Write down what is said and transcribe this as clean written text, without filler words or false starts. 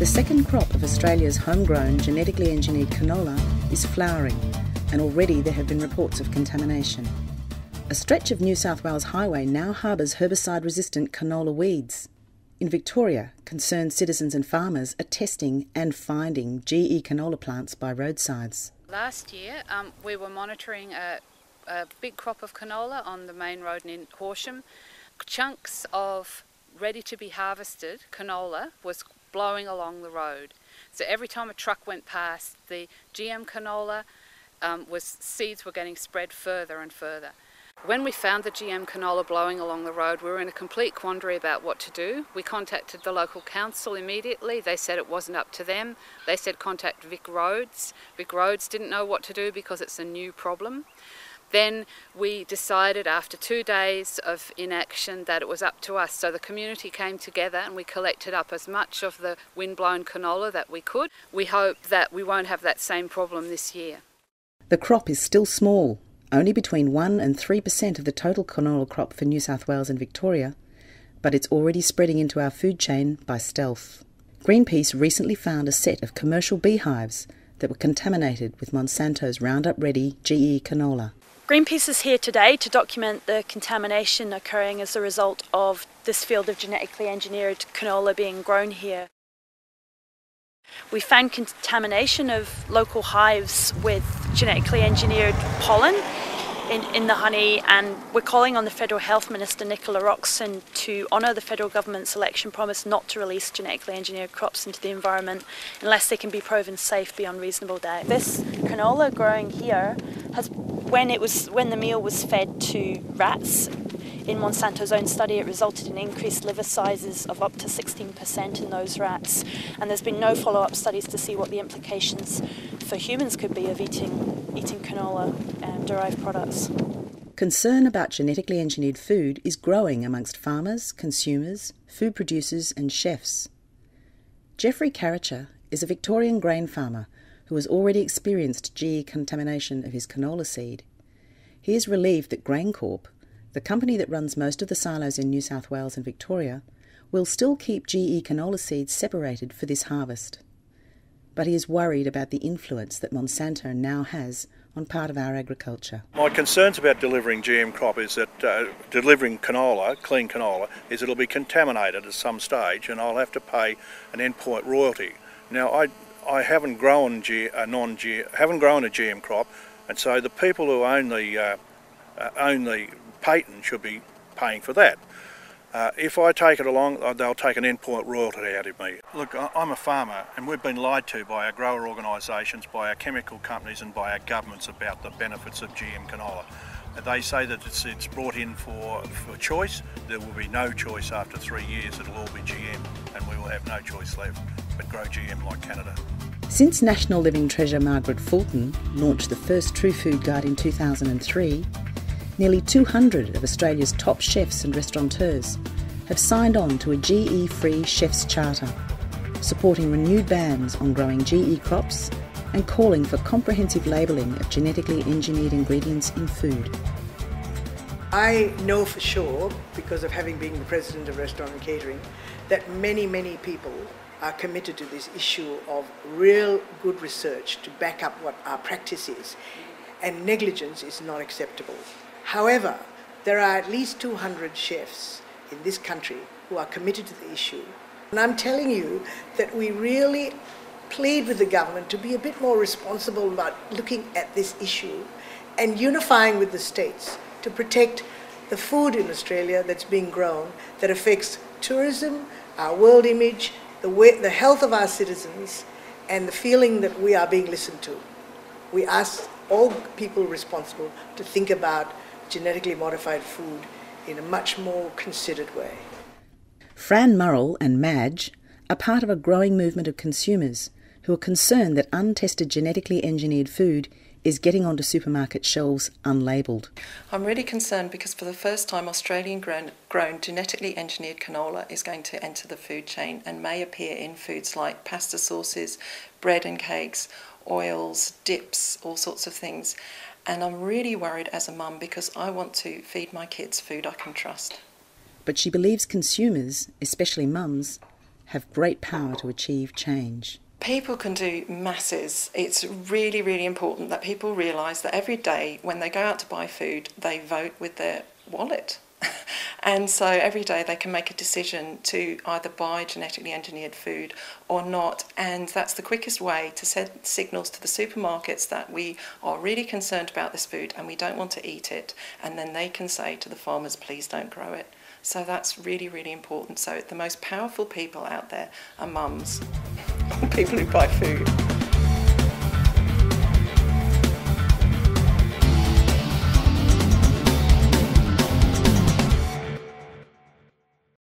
The second crop of Australia's homegrown genetically engineered canola is flowering, and already there have been reports of contamination. A stretch of New South Wales highway now harbours herbicide-resistant canola weeds. In Victoria, concerned citizens and farmers are testing and finding GE canola plants by roadsides. Last year, we were monitoring a big crop of canola on the main road in Horsham. Chunks of ready-to-be harvested canola was blowing along the road. So every time a truck went past, the GM canola seeds were getting spread further and further. When we found the GM canola blowing along the road, we were in a complete quandary about what to do. We contacted the local council immediately. They said it wasn't up to them. They said contact Vic Roads. Vic Roads didn't know what to do because it's a new problem. Then we decided after 2 days of inaction that it was up to us. So the community came together and we collected up as much of the wind-blown canola that we could. We hope that we won't have that same problem this year. The crop is still small, only between 1 and 3% of the total canola crop for New South Wales and Victoria, but it's already spreading into our food chain by stealth. Greenpeace recently found a set of commercial beehives that were contaminated with Monsanto's Roundup Ready GE canola. Greenpeace is here today to document the contamination occurring as a result of this field of genetically engineered canola being grown here. We found contamination of local hives with genetically engineered pollen in the honey, and we're calling on the Federal Health Minister Nicola Roxon to honour the federal government's election promise not to release genetically engineered crops into the environment unless they can be proven safe beyond reasonable doubt. This canola growing here has, when the meal was fed to rats, in Monsanto's own study, it resulted in increased liver sizes of up to 16% in those rats, and there's been no follow-up studies to see what the implications for humans could be of eating canola and derived products. Concern about genetically engineered food is growing amongst farmers, consumers, food producers and chefs. Geoffrey Carricher is a Victorian grain farmer who has already experienced GE contamination of his canola seed. He is relieved that GrainCorp, the company that runs most of the silos in New South Wales and Victoria, will still keep GE canola seeds separated for this harvest. But he is worried about the influence that Monsanto now has on part of our agriculture. My concerns about delivering GM crop is that delivering canola, clean canola, is it'll be contaminated at some stage and I'll have to pay an endpoint royalty. Now I haven't grown a GM crop, and so the people who own the patent should be paying for that. If I take it along, they'll take an endpoint royalty out of me. Look, I'm a farmer and we've been lied to by our grower organisations, by our chemical companies and by our governments about the benefits of GM canola. They say that it's brought in for choice. There will be no choice after 3 years. It'll all be GM and we will have no choice left but grow GM like Canada. Since National Living Treasure Margaret Fulton launched the first Truefood guide in 2003, nearly 200 of Australia's top chefs and restaurateurs have signed on to a GE-free Chefs Charter, supporting renewed bans on growing GE crops and calling for comprehensive labelling of genetically engineered ingredients in food. I know for sure, because of having been the president of Restaurant and Catering, that many, many people are committed to this issue of real good research to back up what our practice is, and negligence is not acceptable. However, there are at least 200 chefs in this country who are committed to the issue. And I'm telling you that we really plead with the government to be a bit more responsible about looking at this issue and unifying with the states to protect the food in Australia that's being grown that affects tourism, our world image, the health of our citizens, and the feeling that we are being listened to. We ask all people responsible to think about genetically modified food in a much more considered way. Fran Murrell and Madge are part of a growing movement of consumers who are concerned that untested genetically engineered food is getting onto supermarket shelves unlabelled. I'm really concerned because for the first time Australian grown genetically engineered canola is going to enter the food chain and may appear in foods like pasta sauces, bread and cakes, oils, dips, all sorts of things. And I'm really worried as a mum because I want to feed my kids food I can trust. But she believes consumers, especially mums, have great power to achieve change. People can do masses. It's really, really important that people realise that every day when they go out to buy food, they vote with their wallet. And so every day they can make a decision to either buy genetically engineered food or not. And that's the quickest way to send signals to the supermarkets that we are really concerned about this food and we don't want to eat it. And then they can say to the farmers, please don't grow it. So that's really, really important. So the most powerful people out there are mums, people who buy food.